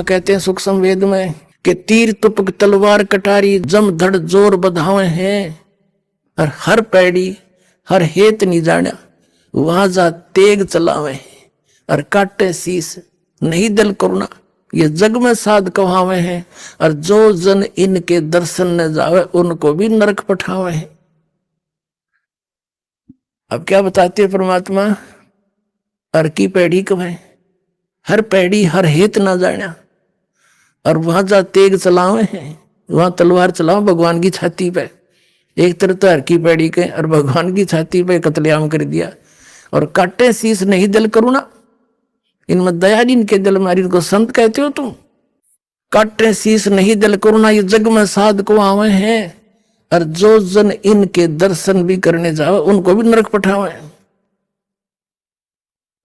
कहते हैं सुख संवेद में कि तीर तुपक तलवार कटारी जम धड़ जोर बधावे हैं और हर पैड़ी हर हेत नहीं जाना वहां जा तेग चलावे और काटे शीस नहीं दिल करुणा ये जग में साध कहावे हैं और जो जन इनके दर्शन न जावे उनको भी नरक पठावे हैं। अब क्या बताते हैं परमात्मा, हर की पैड़ी कब है, हर पैड़ी हर हेत ना जाना और वहां जा तेग चलावे हैं, वहां तलवार चलाओ भगवान की छाती पे। एक तरफ तो हर की पैड़ी के और भगवान की छाती पे कत्लेआम कर दिया और काटे शीस नहीं दिल करुणा, इनमें दया इनके दिल मारी, इनको संत कहते हो तुम। काटे शीस नहीं दिल करुणा ये जग में साध को आवे हैं और जो जन इनके दर्शन भी करने जावे उनको भी नरक पठावे।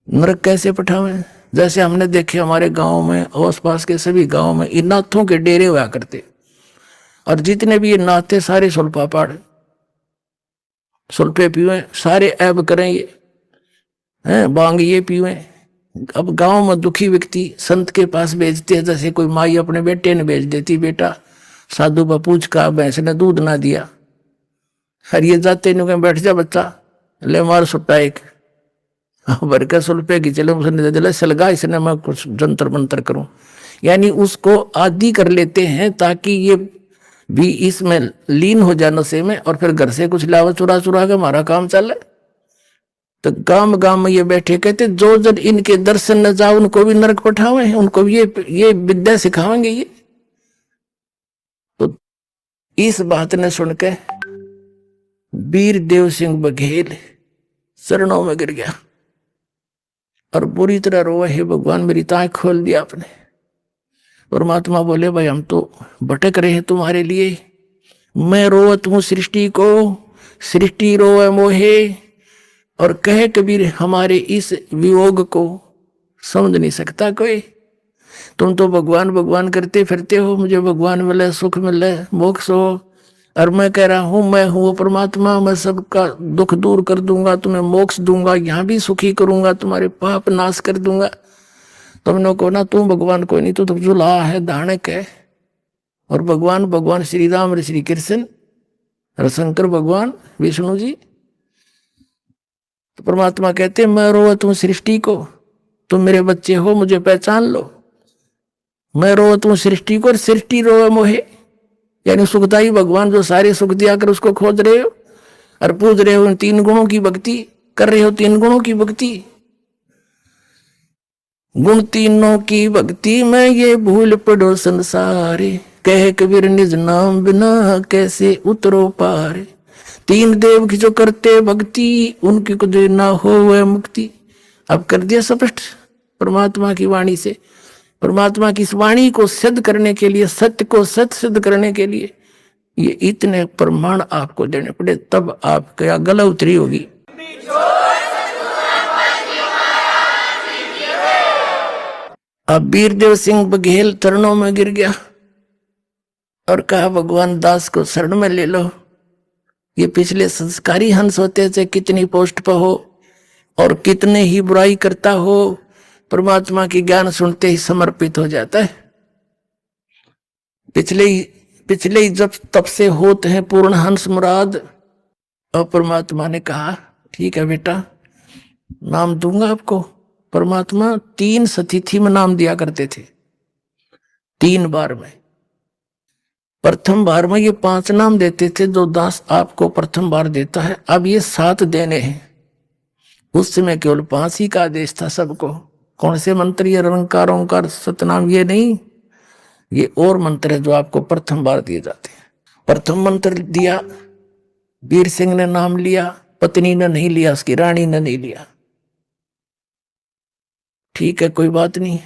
नरक कैसे पठावे? जैसे हमने देखे हमारे गांव में आस पास के सभी गांव में इन नाथों के डेरे हुआ करते और जितने भी ये नाथ थे सारे सुल्फा पाड़ सुल्फे पीवे, सारे ऐब करें ये हैं, बांग ये पीवे। अब गांव में दुखी व्यक्ति संत के पास भेजते हैं, जैसे कोई माई अपने बेटे ने भेज देती, बेटा साधु बा पूछ का भैंस ने दूध ना दिया, हर ये जाते नहीं बैठ जा बच्चा ले मार सुट्टा एक भर के सुल्फे की चले उसने दिला सलगा इसने मैं कुछ जंतर मंतर करूं, यानी उसको आदि कर लेते हैं ताकि ये भी इसमें लीन हो जाए नशे में और फिर घर से कुछ लावा चुरा चुरा के हमारा काम चले। तो गांव गांव में ये बैठे कहते जो जन इनके दर्शन न जाओ उनको भी नरक पठावे, उनको भी ये विद्या सिखावेंगे ये। तो इस बात ने सुनकर वीर देव सिंह बघेल चरणों में गिर गया और बुरी तरह रोए, हे भगवान मेरी ताक खोल दिया आपने। परमात्मा बोले भाई हम तो भटक रहे हैं तुम्हारे लिए, मैं रोवत हूं सृष्टि को, सृष्टि रोवे मोहे, और कहे कबीर हमारे इस वियोग को समझ नहीं सकता कोई। तुम तो भगवान भगवान करते फिरते हो, मुझे भगवान मिले सुख मिले मोक्ष हो, और मैं कह रहा हूं मैं हूं परमात्मा, मैं सबका दुख दूर कर दूंगा, तुम्हें मोक्ष दूंगा, यहां भी सुखी करूंगा, तुम्हारे पाप नाश कर दूंगा। तुमने को ना तू भगवान कोई नहीं, तू तो जुला है दानक है। और भगवान भगवान श्री राम और श्री कृष्ण और शंकर भगवान विष्णु जी। तो परमात्मा कहते मैं रोवत हूं सृष्टि को, तुम मेरे बच्चे हो मुझे पहचान लो। मैं रोवत हूं सृष्टि को और सृष्टि रोवे मोहे, यानी सुखदाई भगवान जो सारे सुख दिया कर उसको खोज रहे हो और पूज रहे हो, इन तीन गुणों की भक्ति कर रहे हो, तीन गुणों की भक्ति। गुण तीनों की भक्ति में ये भूल पड़ो संसारे, कहे कबीर निज नाम बिना कैसे उतरो पारे। तीन देव की जो करते भक्ति उनकी को जो ना हो वह मुक्ति। अब कर दिया स्पष्ट परमात्मा की वाणी से। परमात्मा की इस वाणी को सिद्ध करने के लिए, सत्य को सत्य सिद्ध करने के लिए ये इतने प्रमाण आपको देने पड़े, तब आप क्या गला उतरी होगी। अब वीरदेव सिंह बघेल चरणों में गिर गया और कहा भगवान दास को शरण में ले लो। ये पिछले संस्कारी हंस होते थे, कितनी पोस्ट पर हो और कितने ही बुराई करता हो, परमात्मा की ज्ञान सुनते ही समर्पित हो जाता है। पिछले ही जब तब से होते हैं पूर्ण हंस मुराद। और परमात्मा ने कहा ठीक है बेटा नाम दूंगा आपको। परमात्मा 3 सतिथि में नाम दिया करते थे, 3 बार में। प्रथम बार में ये 5 नाम देते थे जो दास आपको प्रथम बार देता है, अब ये 7 देने हैं। उस समय केवल 5 ही का आदेश था सबको। कौन से मंत्र? ये रंकार ओंकार सतनाम ये नहीं, ये और मंत्र है जो आपको प्रथम बार दिए जाते हैं। प्रथम मंत्र दिया, वीर सिंह ने नाम लिया, पत्नी ने नहीं लिया, उसकी रानी ने नहीं लिया। ठीक है कोई बात नहीं।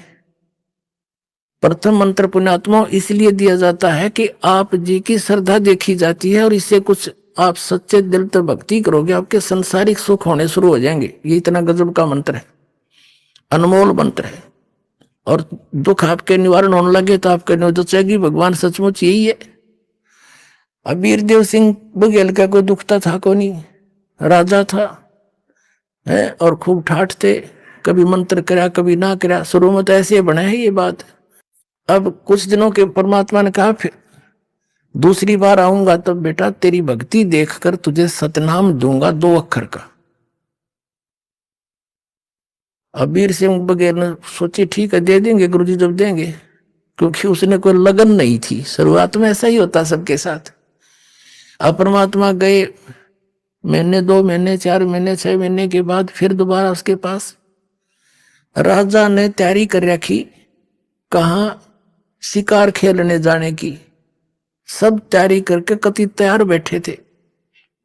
प्रथम मंत्र पुण्यात्मा इसलिए दिया जाता है कि आप जी की श्रद्धा देखी जाती है और इससे कुछ आप सच्चे दिल से भक्ति करोगे, आपके संसारिक सुख होने शुरू हो जाएंगे। ये इतना गजब का मंत्र है, अनमोल मंत्र है। और दुख आपके निवारण होने लगे तो आपके नोचेगी भगवान सचमुच यही है। अब वीरदेव सिंह बघेल का कोई दुखता था को नहीं, राजा था है और खूब ठाठ थे, कभी मंत्र करा कभी ना करा। शुरू में तो ऐसे बना है ये बात। अब कुछ दिनों के परमात्मा ने कहा फिर दूसरी बार आऊंगा तो बेटा तेरी भक्ति देखकर तुझे सतनाम दूंगा 2 अक्षर का। अब वीर सिंह बघेल ने सोची ठीक है दे देंगे गुरुजी जब देंगे, क्योंकि उसने कोई लगन नहीं थी। शुरुआत में ऐसा ही होता सबके साथ। अब परमात्मा गए, महीने 2 महीने 4 महीने 6 महीने के बाद फिर दोबारा उसके पास। राजा ने तैयारी कर रखी, कहा शिकार खेलने जाने की। सब तैयारी करके कति तैयार बैठे थे,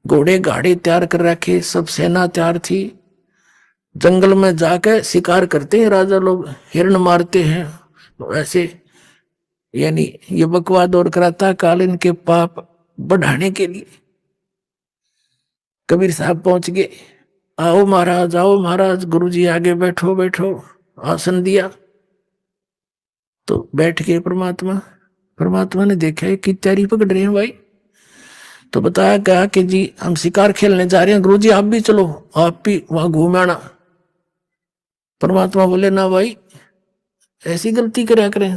घोड़े गाड़े तैयार कर रखे, सब सेना तैयार थी। जंगल में जाकर शिकार करते हैं राजा लोग, हिरण मारते हैं। ऐसे यानी ये बकवाद और कराता काल इनके पाप बढ़ाने के लिए। कबीर साहब पहुंच गए, आओ महाराज आओ महाराज, गुरुजी आगे बैठो बैठो। आसन दिया तो बैठ गए परमात्मा। परमात्मा ने देखा कि तैयारी पकड़ रहे हैं भाई, तो बताया क्या कि जी हम शिकार खेलने जा रहे हैं, गुरुजी आप भी चलो, आप भी वहां घूम आना। परमात्मा बोले ना भाई ऐसी गलती करा करें,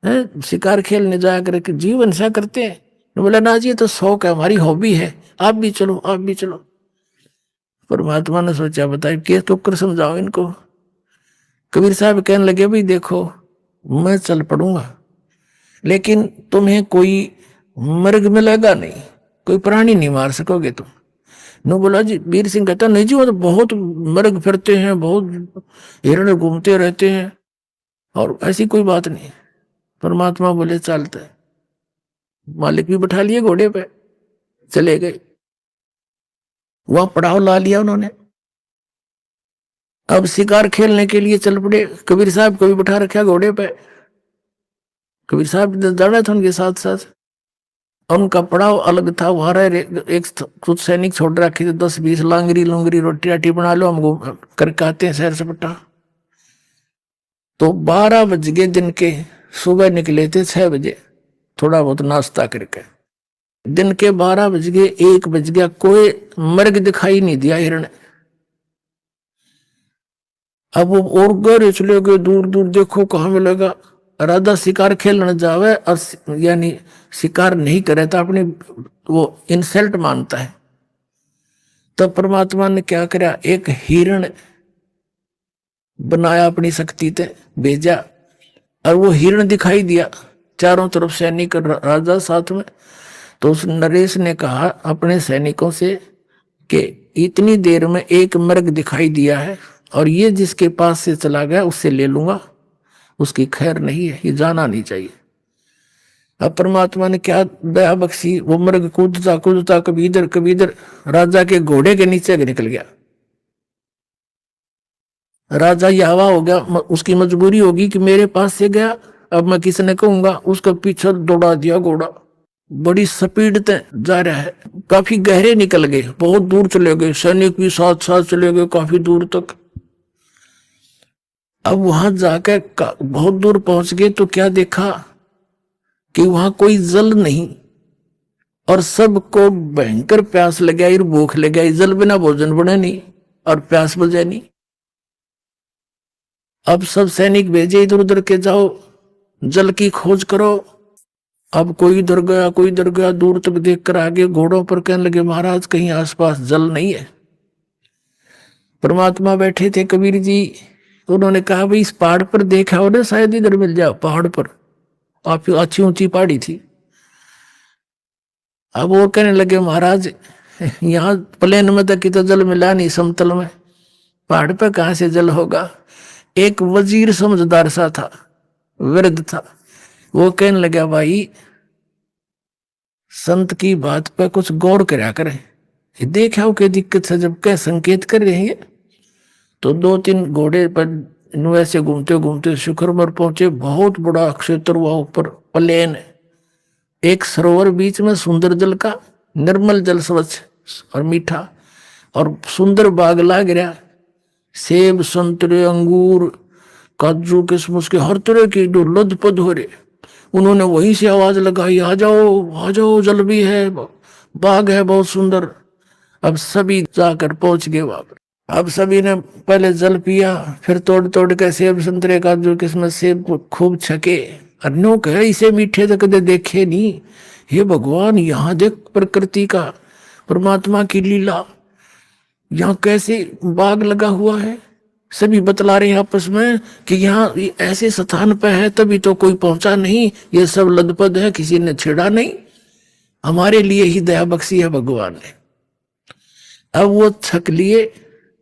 हैं शिकार खेलने जाया करे कि जीवन सा करते हैं। बोला ना जी तो शौक है, हमारी हॉबी है, आप भी चलो आप भी चलो। परमात्मा ने सोचा बताए केस तो कर समझाओ इनको। कबीर साहब कहने लगे भाई देखो मैं चल पड़ूंगा, लेकिन तुम्हें कोई मर्ग मिलेगा नहीं, कोई प्राणी नहीं मार सकोगे तुम। नो बोला जी, वीर सिंह कहता नहीं जी वो तो बहुत मर्ग फिरते हैं, बहुत हिरण घूमते रहते हैं, और ऐसी कोई बात नहीं। परमात्मा बोले चलता है। मालिक भी बैठा लिए घोड़े पे, चले गए। वहां पड़ाव ला लिया उन्होंने। अब शिकार खेलने के लिए चल पड़े। कबीर साहब को भी बैठा रखा घोड़े पे। कबीर साहब जाना था उनके साथ साथ। उनका पड़ाव अलग था, वहां एक कुछ सैनिक छोड़ रखे थे, 10-20 लांगरी लुंगरी रोटी राटी बना लो, हम करके आते हैं शहर सपट्टा। तो 12 बज गए दिन के, सुबह निकले थे 6 बजे, थोड़ा बहुत नाश्ता करके। दिन के 12 बज गए, 1 बज गया, कोई मर्ग दिखाई नहीं दिया हिरण। अब वो और गहरे चले गए, दूर दूर देखो कहाँ मिलेगा। राजा शिकार खेलने जावे और यानी शिकार नहीं करे तो अपनी वो इंसल्ट मानता है। तो परमात्मा ने क्या करा, एक हिरण बनाया, अपनी शक्ति ते भेजा, और वो हिरण दिखाई दिया चारों तरफ सैनिक राजा साथ में। तो उस नरेश ने कहा अपने सैनिकों से कि इतनी देर में एक मर्ग दिखाई दिया है, और ये जिसके पास से चला गया उससे ले लूंगा, उसकी खैर नहीं है, ये जाना नहीं चाहिए। अब परमात्मा ने क्या दया बख्शी, वो मर्ग कूदता कूदता कभी इधर राजा के घोड़े के नीचे निकल गया। राजा यावा हो गया, उसकी मजबूरी होगी कि मेरे पास से गया, अब मैं किसने कहूंगा। उसका पीछे दौड़ा दिया घोड़ा, बड़ी स्पीड से जा रहा है, काफी गहरे निकल गए, बहुत दूर चले गए, सैनिक भी साथ साथ चले गए काफी दूर तक। अब वहां जाकर बहुत दूर पहुंच गए तो क्या देखा कि वहां कोई जल नहीं, और सबको भयंकर प्यास लग गया, भूख लग गई, जल बिना भोजन बने नहीं और प्यास बुझे नहीं। अब सब सैनिक भेजे इधर उधर के, जाओ जल की खोज करो। अब कोई इधर गया कोई इधर गया, दूर तक देखकर आगे घोड़ों पर कहने लगे महाराज कहीं आसपास जल नहीं है। परमात्मा बैठे थे कबीर जी, उन्होंने कहा भाई इस पहाड़ पर देखा हो ना, शायद इधर मिल जाओ। पहाड़ पर काफी अच्छी ऊंची पहाड़ी थी। अब वो कहने लगे महाराज यहाँ प्लेन में तक तो जल मिला नहीं, समतल में पहाड़ पे कहां से जल होगा। एक वजीर समझदार सा था, वृद्ध था, वो कहने लगा भाई संत की बात पे कुछ गौर करा करें, देखा हो क्या दिक्कत है, जब क्या संकेत कर रहे हैं। तो 2-3 घोड़े पर ऐसे घूमते घूमते शिखर पर पहुंचे। बहुत बड़ा क्षेत्र हुआ, ऊपर प्लेन, एक सरोवर बीच में, सुंदर जल का, निर्मल जल, स्वच्छ और मीठा, और सुंदर बाग लाग रहा, सेब संतरे अंगूर काजू किशमिश के हर तरह की जो लदपद हो रहे। उन्होंने वहीं से आवाज लगाई आ जाओ जल भी है, बाग है बहुत सुंदर। अब सभी जाकर पहुंच गए वहां पर। अब सभी ने पहले जल पिया, फिर तोड़ तोड़ के सेब संतरे काजू किशमिश सेब खूब छके, अन्यों कहे इसे मीठे तो कदे देखे नहीं। हे भगवान, यहाँ देख प्रकृति का, परमात्मा की लीला, यहाँ कैसे बाग लगा हुआ है। सभी बतला रहे हैं आपस में कि यहाँ ऐसे स्थान पर है तभी तो कोई पहुंचा नहीं, ये सब लदपद है, किसी ने छेड़ा नहीं, हमारे लिए ही दया बख्शी है भगवान ने। अब वो थक लिए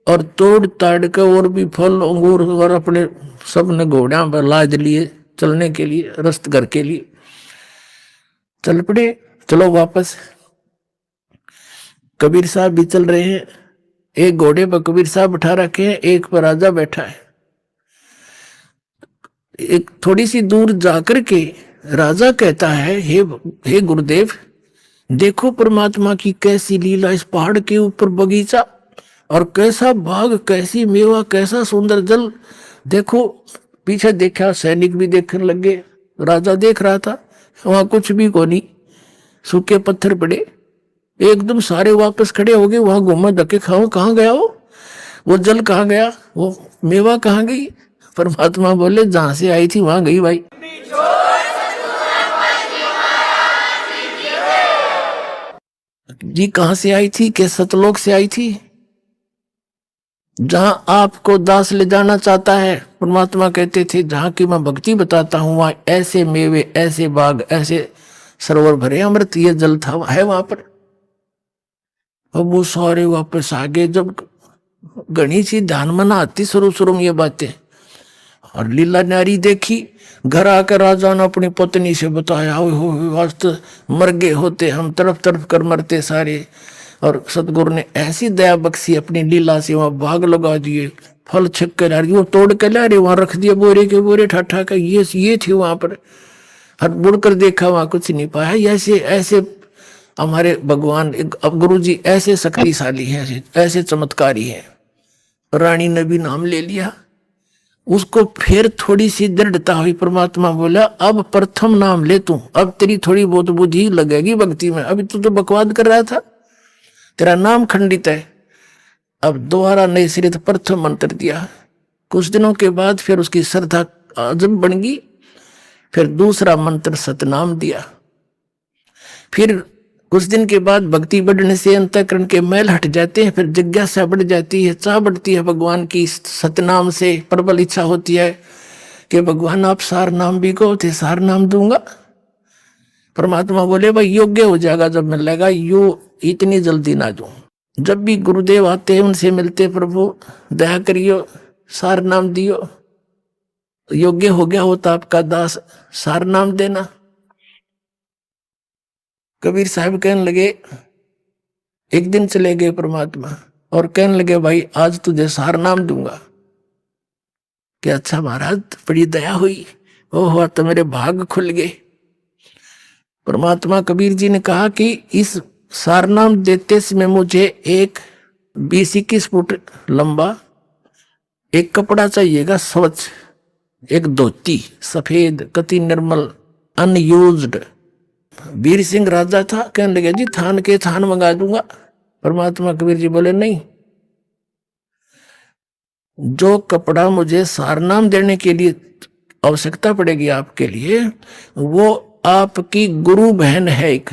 और तोड़ ताड़ के और भी फल अंगूर और अपने सब ने घोड़ा पर लाद लिए चलने के लिए, रस्त घर के लिए चल पड़े। चलो वापस। कबीर साहब भी चल रहे हैं, एक घोड़े पर कबीर साहब बैठा रखे हैं, एक पर राजा बैठा है। एक थोड़ी सी दूर जाकर के राजा कहता है, हे गुरुदेव, देखो परमात्मा की कैसी लीला, इस पहाड़ के ऊपर बगीचा और कैसा बाग, कैसी मेवा, कैसा सुंदर जल। देखो पीछे देखा, सैनिक भी देखने लगे, राजा देख रहा था, वहां कुछ भी को नहीं, सूखे पत्थर पड़े। एकदम सारे वापस खड़े हो गए, वहां घूमा धक्के खाओ, कहाँ गया वो जल कहाँ गया, वो मेवा कहाँ गई। परमात्मा बोले जहां से आई थी वहां गई भाई। जी कहां से आई थी? के सतलोक से आई थी, जहां आपको दास ले जाना चाहता है। परमात्मा कहते थे जहां की मैं भक्ति बताता हूं वहां ऐसे मेवे, ऐसे बाग, ऐसे सरोवर भरे, अमृत ये जल था है वहां पर। अब वो सारे वापस आ गए। जब घनी सी ध्यान में ना आती शुरू शुरू में ये बातें, और लीला नारी देखी, घर आकर राजा ने अपनी पत्नी से बताया, हो वास्त मर गए होते हम, तरफ तरफ कर मरते सारे। और सतगुरु ने ऐसी दया बख्शी अपनी लीला से, वहां बाग लगा दिए, फल छक कर वो तोड़ के ला रहे, वहां रख दिए बोरे के बोरे ठाठा का, ये थे वहां पर। हर मुड़कर देखा वहां कुछ नहीं पाया। ऐसे ऐसे हमारे भगवान, अब गुरु जी ऐसे शक्तिशाली हैं, ऐसे चमत्कारी हैं। रानी ने भी नाम ले लिया, उसको फिर थोड़ी सी दृढ़ता हुई। परमात्मा बोला अब प्रथम नाम ले तू, अब तेरी थोड़ी बहुत बुद्धि लगेगी भक्ति में, अभी तू तो बकवाद कर रहा था, तेरा नाम खंडित है। अब दोबारा नए सिरे से प्रथम मंत्र दिया। कुछ दिनों के बाद फिर उसकी श्रद्धा आजम बन गई। फिर दूसरा मंत्र सतनाम दिया। फिर कुछ दिन के बाद भक्ति बढ़ने से अंतःकरण के मैल हट जाते हैं, फिर जिज्ञासा बढ़ जाती है, चाह बढ़ती है भगवान की। सतनाम से प्रबल इच्छा होती है कि भगवान आप सार नाम भी को थे, सार नाम दूंगा। परमात्मा बोले भाई योग्य हो जाएगा जब मिलेगा, यो इतनी जल्दी ना दूं। जब भी गुरुदेव आते हैं उनसे मिलते, प्रभु दया करियो, सार नाम दियो, योग्य हो गया होता आपका दास, सार नाम देना। कबीर साहब कहने लगे, एक दिन चले गए परमात्मा और कहने लगे भाई आज तुझे सार नाम दूंगा। कि अच्छा महाराज बड़ी दया हुई, ओहो तो मेरे भाग खुल गए। परमात्मा कबीर जी ने कहा कि इस सार नाम देते समय मुझे एक 20-21 फुट लंबा एक कपड़ा चाहिएगा, स्वच्छ, एक धोती सफेद कति निर्मल अनयूज्ड। वीर सिंह राजा था, कहने लगे जी थान के थान मंगा दूंगा। परमात्मा कबीर जी बोले नहीं, जो कपड़ा मुझे सारनाम देने के लिए आवश्यकता पड़ेगी आपके लिए, वो आपकी गुरु बहन है, एक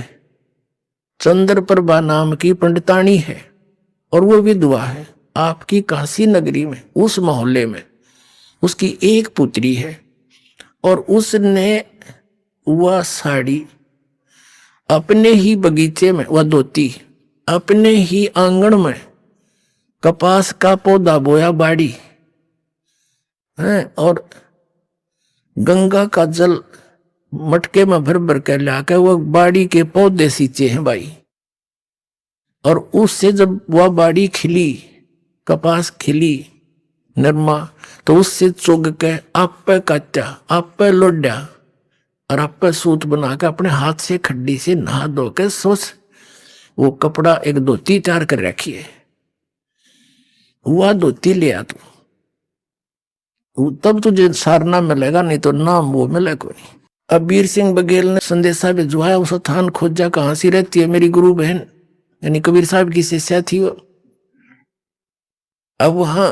चंद्रप्रभा नाम की पंडितानी है, और वो विधवा है आपकी काशी नगरी में, उस मोहल्ले में उसकी एक पुत्री है। और उसने वह साड़ी अपने ही बगीचे में, वह धोती अपने ही आंगन में कपास का पौधा बोया बाड़ी है, और गंगा का जल मटके में भर भर कर लाकर वह बाड़ी के पौधे सींचे हैं भाई। और उससे जब वह बाड़ी खिली, कपास खिली नरमा, तो उससे चुग के आप पे काटा, आप पे लोड्या और आप पे सूत बनाकर अपने हाथ से खड्डी से नहा धो के सोच वो कपड़ा एक धोती तैयार कर रखी है, वह धोती ले आ तू, तब तुझे सारना मिलेगा, नहीं तो नाम वो मिलेगा नहीं। अब वीर सिंह बघेल ने संदेशा भिजवाया, उस थान खोजा कहां सी रहती है मेरी गुरु बहन, यानी कबीर साहब की शिष्या थी वो। अब वहां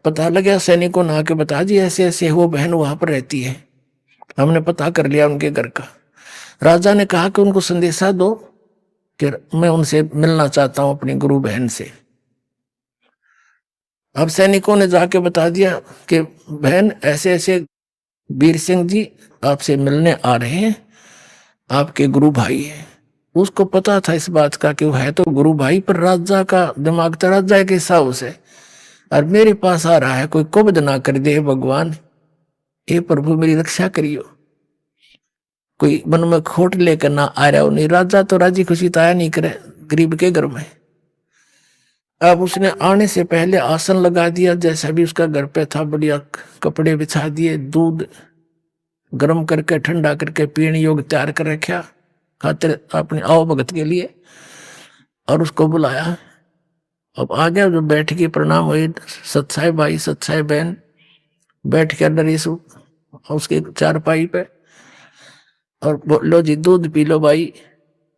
पता लगा, सैनिकों ने आके बता दिया ऐसे ऐसे वो बहन वहां पर रहती है। हमने पता कर लिया उनके घर का। राजा ने कहा कि उनको संदेशा दो कि मैं उनसे मिलना चाहता हूं, अपनी गुरु बहन से। अब सैनिकों ने जाके बता दिया कि बहन ऐसे ऐसे वीर सिंह जी आपसे मिलने आ रहे हैं, आपके गुरु भाई हैं। उसको पता था इस बात का कि वो है तो गुरु भाई, पर राजा का दिमाग तो राजा के हिसाब से, और मेरे पास आ रहा है, कोई कुबद ना कर दे भगवान, हे प्रभु मेरी रक्षा करियो, कोई मन में खोट लेकर ना आ रहा हो। नहीं, राजा तो राजी खुशी तो आया नहीं करे गरीब के घर में। अब उसने आने से पहले आसन लगा दिया, जैसा भी उसका घर पे था, बढ़िया कपड़े बिछा दिए, दूध गर्म करके ठंडा करके पीने योग्य तैयार कर रखा खातिर अपने आओ भगत के लिए, और उसको बुलाया। अब आ गया, जो बैठ के प्रणाम हुए, सत्साई भाई सत्साई बहन बैठ के नरेश उसके चारपाई पे, और बोलो जी दूध पी लो भाई।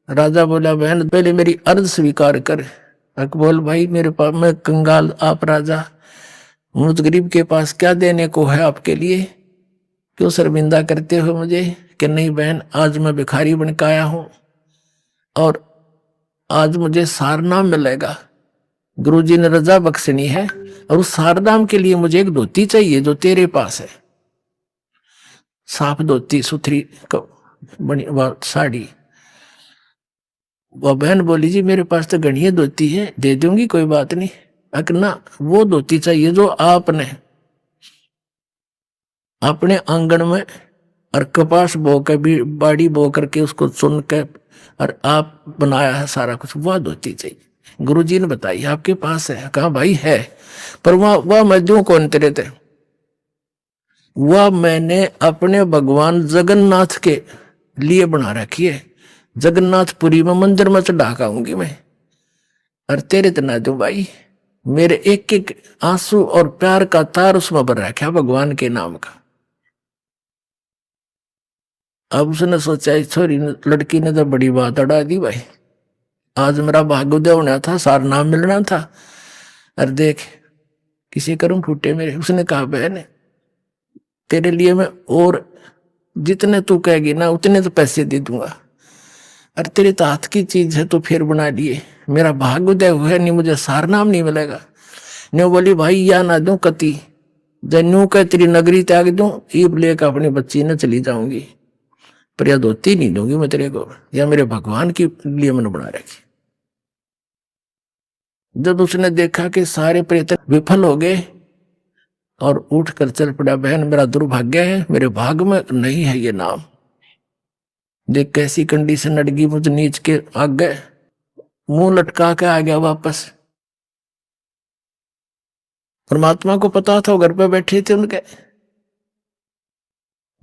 राजा बोला बहन पहले मेरी अर्ज स्वीकार कर। बोल भाई मेरे पास, मैं कंगाल, आप राजा, मुझ गरीब के पास क्या देने को है आपके लिए, क्यों शर्मिंदा करते हो मुझे। कि नहीं बहन, आज मैं भिखारी बन के आया हूं और आज मुझे सारनाम मिलेगा, गुरुजी ने रजा बख्शनी है, और उस सारनाम के लिए मुझे एक धोती चाहिए जो तेरे पास है, साफ धोती सुथरी बनी साड़ी। वह बहन बोली जी मेरे पास तो घड़ियां धोती है, दे दूंगी कोई बात नहीं, अकना वो धोती चाहिए जो आपने अपने आंगन में और कपास बो के भी बाड़ी बो करके उसको चुन के और आप बनाया है सारा कुछ, वह धोती चाहिए। गुरुजी ने बताई आपके पास है। कहा भाई है, पर वह मैं दूं कौन तेरे थे। वह मैंने अपने भगवान जगन्नाथ के लिए बना रखी है, जगन्नाथपुरी में मंदिर में चढ़ा आऊंगी मैं, और तेरे तो ना दूं भाई। मेरे एक एक आंसू और प्यार का तार उसमें भर रखा भगवान के नाम का। अब उसने सोचा छोरी लड़की ने तो बड़ी बात अड़ा दी भाई, आज मेरा भाग्योदय होना था, सार नाम मिलना था, और देख किसी कर्म फूटे मेरे। उसने कहा बहन तेरे लिए मैं और जितने तू कहेगी ना उतने तो पैसे दे दूंगा, अरे तेरे तो हाथ की चीज है तो फिर बना लिए, मेरा भाग्योदय हुआ नहीं, मुझे सार नाम नहीं मिलेगा। ने बोली भाई या ना दूं कति, जन्यू का तेरी नगरी त्याग दूं, ईब लेकर अपनी बच्ची ने चली जाऊंगी, पर यह धोती नहीं दूंगी मैं तेरे को, या मेरे भगवान के लिए मैंने बना रखी। जब उसने देखा कि सारे प्रयत्न विफल हो गए और उठकर चल पड़ा, बहन मेरा दुर्भाग्य है, मेरे भाग में नहीं है ये नाम। देख कैसी कंडीशन अड़गी, मुझ नीच के आ गए, मुंह लटका के आ गया वापस। परमात्मा को पता था, घर पे बैठे थे उनके।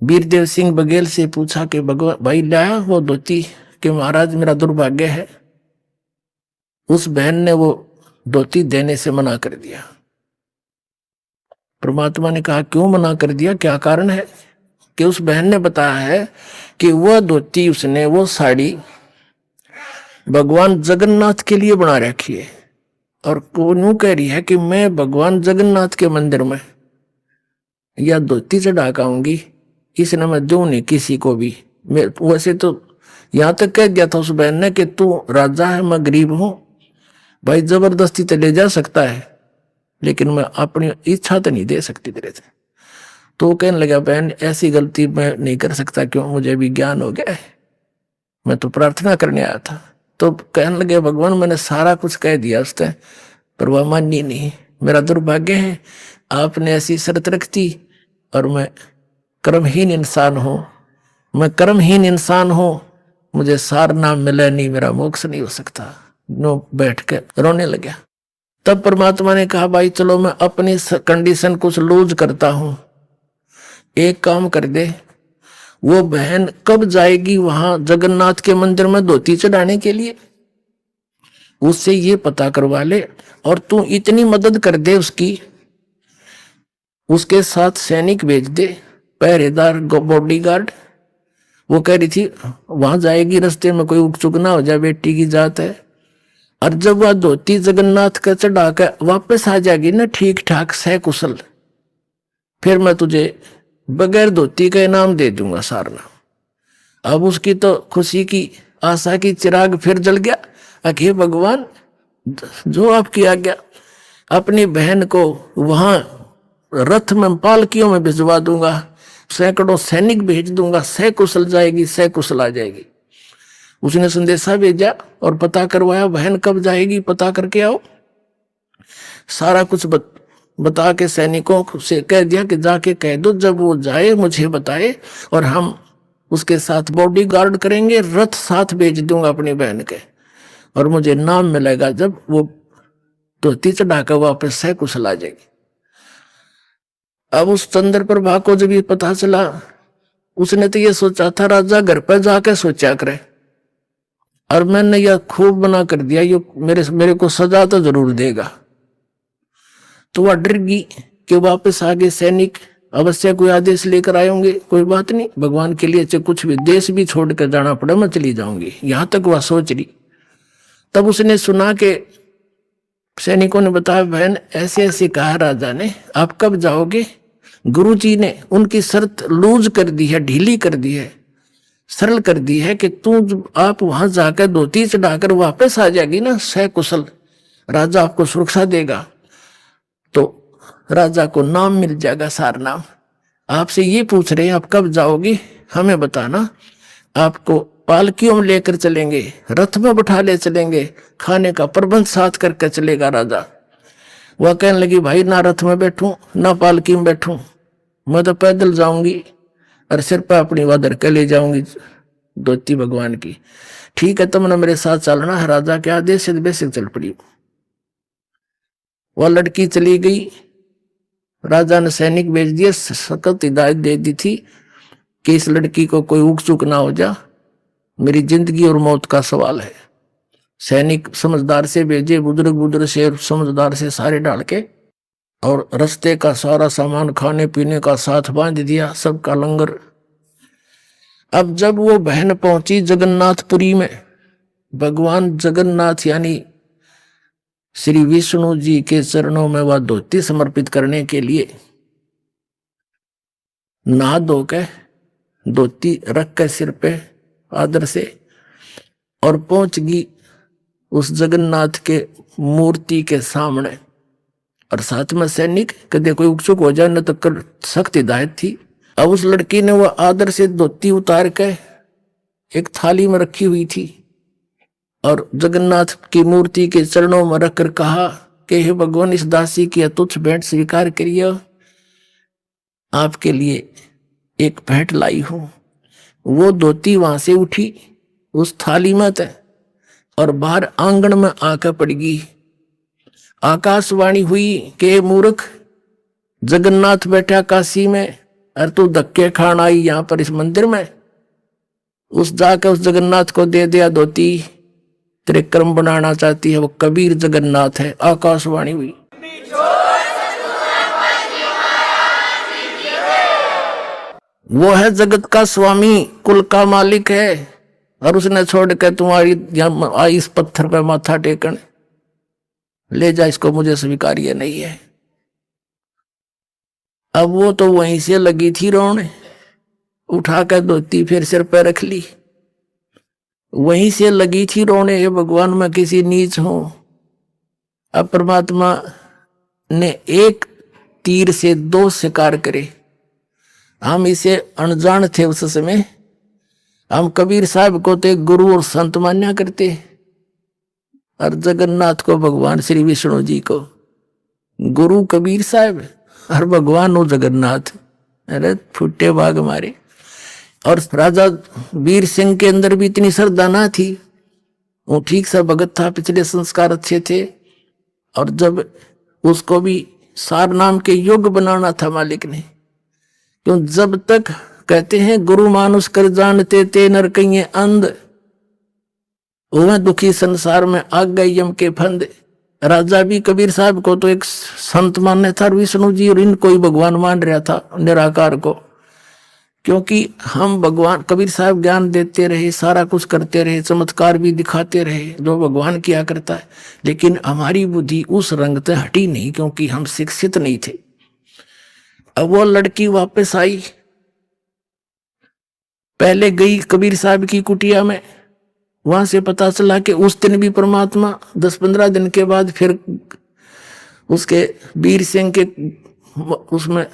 वीरदेव सिंह बघेल से पूछा कि भगवान भाई लाया वो धोती, कि महाराज मेरा दुर्भाग्य है। उस बहन ने वो धोती देने से मना कर दिया। परमात्मा ने कहा क्यों मना कर दिया, क्या कारण है। कि उस बहन ने बताया है कि वह धोती उसने, वो साड़ी भगवान जगन्नाथ के लिए बना रखी है, और यूं कह रही है कि मैं भगवान जगन्नाथ के मंदिर में या धोती चढ़ा आऊंगी, इसने मैं दूं नहीं किसी को भी। वैसे तो यहां तक कह दिया था उस बहन ने कि तू राजा है, मैं गरीब हूं, भाई जबरदस्ती तो ले जा सकता है, लेकिन मैं अपनी इच्छा तो नहीं दे सकती तेरे से। तो कहने लगा बहन ऐसी गलती मैं नहीं कर सकता, क्यों, मुझे भी ज्ञान हो गया है, मैं तो प्रार्थना करने आया था। तो कहने लगे भगवान मैंने सारा कुछ कह दिया उसने, पर वह मानी नहीं। मेरा दुर्भाग्य है, आपने ऐसी शर्त रख दी, और मैं कर्महीन इंसान हूं, मैं कर्महीन इंसान हूं, मुझे सार नाम मिला नहीं, मेरा मोक्ष नहीं हो सकता। नो बैठ के रोने लगा। तब परमात्मा ने कहा भाई चलो मैं अपनी कंडीशन कुछ लूज करता हूं, एक काम कर दे, वो बहन कब जाएगी वहां जगन्नाथ के मंदिर में धोती चढ़ाने के लिए, उससे ये पता करवा ले, और तू इतनी मदद कर दे उसकी, उसके साथ सैनिक भेज दे, पहरेदार बॉडीगार्ड। वो कह रही थी वहां जाएगी, रास्ते में कोई उकचुक ना हो जाए, बेटी की जात है, और जब वह धोती जगन्नाथ का चढ़ा कर वापस आ जाएगी ना ठीक ठाक सकुशल, फिर मैं तुझे बगैर धोती का इनाम दे दूंगा सारना। अब उसकी तो खुशी की आशा की चिराग फिर जल गया। अखे भगवान, जो आपकी आज्ञा, अपनी बहन को वहां रथ में पालकियों में भिजवा दूंगा, सैकड़ों सैनिक भेज दूंगा, सकुशल जाएगी, सकुशल आ जाएगी। उसने संदेशा भेजा और पता करवाया, बहन कब जाएगी पता करके आओ। सारा कुछ बता के सैनिकों से कह दिया कि जाके कह दो जब वो जाए मुझे बताए, और हम उसके साथ बॉडी गार्ड करेंगे, रथ साथ भेज दूंगा अपनी बहन के, और मुझे नाम मिलेगा जब वो धोती चढ़ाकर वापस सकुशल आ जाएगी। अब उस चंद्र प्रभा को जब ये पता चला, उसने तो ये सोचा था राजा घर पर जाके सोचा करे, और मैंने यह खूब बना कर दिया, ये मेरे को सजा तो जरूर देगा। तो वह डर गई कि वापस आगे सैनिक अवश्य कोई आदेश लेकर आएंगे। कोई बात नहीं, भगवान के लिए चाहे कुछ भी देश भी छोड़कर जाना पड़े मैं चली जाऊंगी, यहां तक वह सोच रही। तब उसने सुना कि सैनिकों ने बताया, बहन ऐसे ऐसे कहा राजा ने, आप कब जाओगे? गुरुजी ने उनकी शर्त लूज कर दी है, ढीली कर दी है, सरल कर दी है कि आप वहां जाकर धोती चढ़ाकर वापस आ जाएगी ना सकुशल, राजा आपको सुरक्षा देगा, तो राजा को नाम मिल जाएगा सारनाम। आपसे ये पूछ रहे हैं आप कब जाओगे, हमें बताना, आपको पालकियों में लेकर चलेंगे, रथ में बैठा ले चलेंगे, खाने का प्रबंध साथ करके चलेगा राजा। वह कहने लगी, भाई ना रथ में बैठूं ना पालकी में बैठूं, मैं तो पैदल जाऊंगी और सिर पर अपनी वादर के ले जाऊंगी धोती भगवान की। ठीक है, तुमने मेरे साथ चलना है, राजा के आदेश से बेसिक चल पड़ी। वह लड़की चली गई, राजा ने सैनिक भेज दिए, सख्त हिदायत दे दी थी कि इस लड़की को कोई उक चुक ना हो जा, मेरी जिंदगी और मौत का सवाल है। सैनिक समझदार से भेजे, बुजुर्ग से समझदार से सारे डाल के, और रास्ते का सारा सामान खाने पीने का साथ बांध दिया, सबका लंगर। अब जब वो बहन पहुंची जगन्नाथपुरी में, भगवान जगन्नाथ यानी श्री विष्णु जी के चरणों में वह धोती समर्पित करने के लिए नहा धो के धोती रख के सिर पे आदर से, और पहुंच गई उस जगन्नाथ के मूर्ति के सामने, और साथ में सैनिक कदे कोई उकसुक हो जाए न तो कर सख्त हिदायत थी। अब उस लड़की ने वह आदर से धोती उतार के एक थाली में रखी हुई थी, और जगन्नाथ की मूर्ति के चरणों में रखकर कहा कि हे भगवान, इस दासी की तुच्छ भेंट स्वीकार करिए, आपके लिए एक भेंट लाई हूं। वो धोती वहां से उठी उस थाली में थे और बाहर आंगन में आकर पड़ गई। आकाशवाणी हुई कि मूर्ख, जगन्नाथ बैठा काशी में और तू धक्के खान आई यहां पर इस मंदिर में। उस जाकर उस जगन्नाथ को दे दिया धोती, तेरे कर्म बनाना चाहती है, वो कबीर जगन्नाथ है। आकाशवाणी हुई। वो है जगत का स्वामी, कुल का मालिक है, और उसने छोड़ के तुम्हारी आई इस पत्थर पर माथा टेकन, ले जा इसको, मुझे स्वीकार्य नहीं है। अब वो तो वहीं से लगी थी रोने, उठाकर धोती फिर सिर पर रख ली, वहीं से लगी थी रोने, ये भगवान मैं किसी नीच हूं। अब परमात्मा ने एक तीर से दो शिकार करे। हम इसे अनजान थे उस समय, हम कबीर साहब को तो गुरु और संत मान्या करते, और जगन्नाथ को, भगवान श्री विष्णु जी को गुरु कबीर साहब और भगवान हो जगन्नाथ। अरे फुटे भाग हमारे। और राजा वीर सिंह के अंदर भी इतनी श्रद्धा ना थी, वो ठीक सा भगत था, पिछले संस्कार अच्छे थे, और जब उसको भी सार नाम के योग बनाना था मालिक ने, क्यों जब तक कहते हैं गुरु मानुष कर जानते ते नर कहिए अंध, वह दुखी संसार में आग गए यम के फंद। राजा भी कबीर साहब को तो एक संत मानने था, विष्णु जी और इनको ही भगवान मान रहा था, निराकार को, क्योंकि हम भगवान कबीर साहब ज्ञान देते रहे, सारा कुछ करते रहे, चमत्कार भी दिखाते रहे जो भगवान किया करता है, लेकिन हमारी बुद्धि उस रंग से हटी नहीं, क्योंकि हम शिक्षित नहीं थे। अब वो लड़की वापस आई, पहले गई कबीर साहब की कुटिया में, वहां से पता चला कि उस दिन भी परमात्मा 10-15 दिन के बाद फिर उसके वीर सिंह के उसमें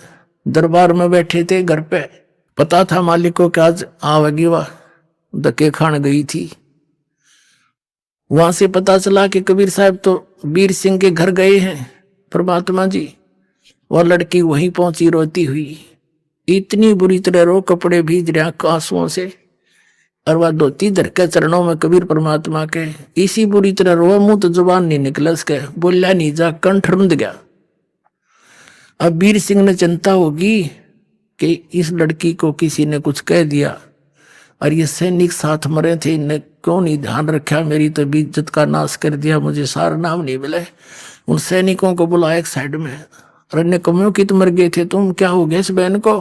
दरबार में बैठे थे घर पे। पता था मालिक को कि आज आवेगी, वह धक्के खान गई थी। वहां से पता चला कि कबीर साहब तो वीर सिंह के घर गए हैं परमात्मा जी। वह लड़की वहीं पहुंची रोती हुई, इतनी बुरी तरह रो, कपड़े भीज रहे आंसुओं से, और वह धोती धर के चरणों में कबीर परमात्मा के इसी बुरी तरह रो, मुंह तो जुबान नहीं निकला उसके, बोला नहीं जा, कंठ रुंध गया। अब वीर सिंह ने चिंता होगी कि इस लड़की को किसी ने कुछ कह दिया, और ये सैनिक साथ मरे थे, इन्हें क्यों नहीं ध्यान रखा, मेरी तो इज्जत का नाश कर दिया, मुझे सारा नाम नहीं मिले। उन सैनिकों को बुलाया एक साइड में, और अन्य कमियों की तो मर गए थे तुम, क्या हो गया इस बहन को?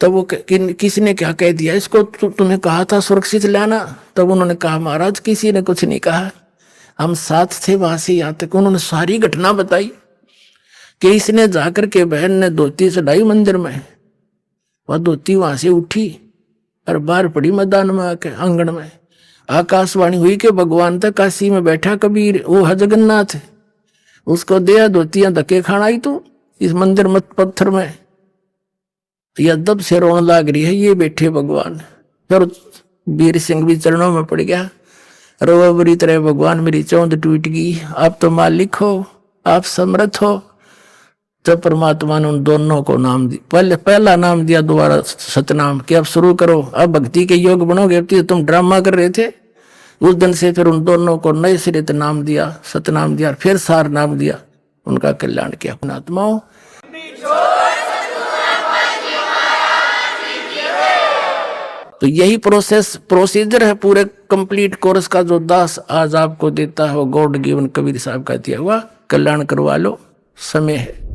तब वो किसने क्या कह दिया इसको, तुम्हें कहा था सुरक्षित लाना। तब उन्होंने कहा महाराज किसी ने कुछ नहीं कहा, हम साथ थे वहां से यहाँ तक। उन्होंने सारी घटना बताई कि इसने जाकर के बहन ने धोती चढ़ाई मंदिर में, वह धोती वहां से उठी और बाहर पड़ी मैदान में आके आंगन में। आकाशवाणी हुई कि भगवान तक काशी में बैठा कबीर, वो है जगन्नाथ, उसको दिया धोतियां धक्के खाना आई तू इस मंदिर मत पत्थर में। यह दब से रोने लाग रही है, ये बैठे भगवान। फिर वीर सिंह भी चरणों में पड़ गया, रो बुरी तरह, भगवान मेरी चौंध टूट गई, आप तो मालिक हो, आप समर्थ हो। जब परमात्मा ने उन दोनों को नाम दिया, पहला नाम दिया, दोबारा सतनाम, कि अब शुरू करो, अब भक्ति के योग बनोगे, तुम ड्रामा कर रहे थे। उस दिन से फिर उन दोनों को नए सिरे से नाम दिया, सतनाम दिया, फिर सार नाम दिया, उनका कल्याण किया। आत्माओं तो यही प्रोसीजर है पूरे कंप्लीट कोर्स का, जो दास आज आपको देता है वो गॉड गिवन कबीर साहब का दिया हुआ। कल्याण करवा लो, समय है।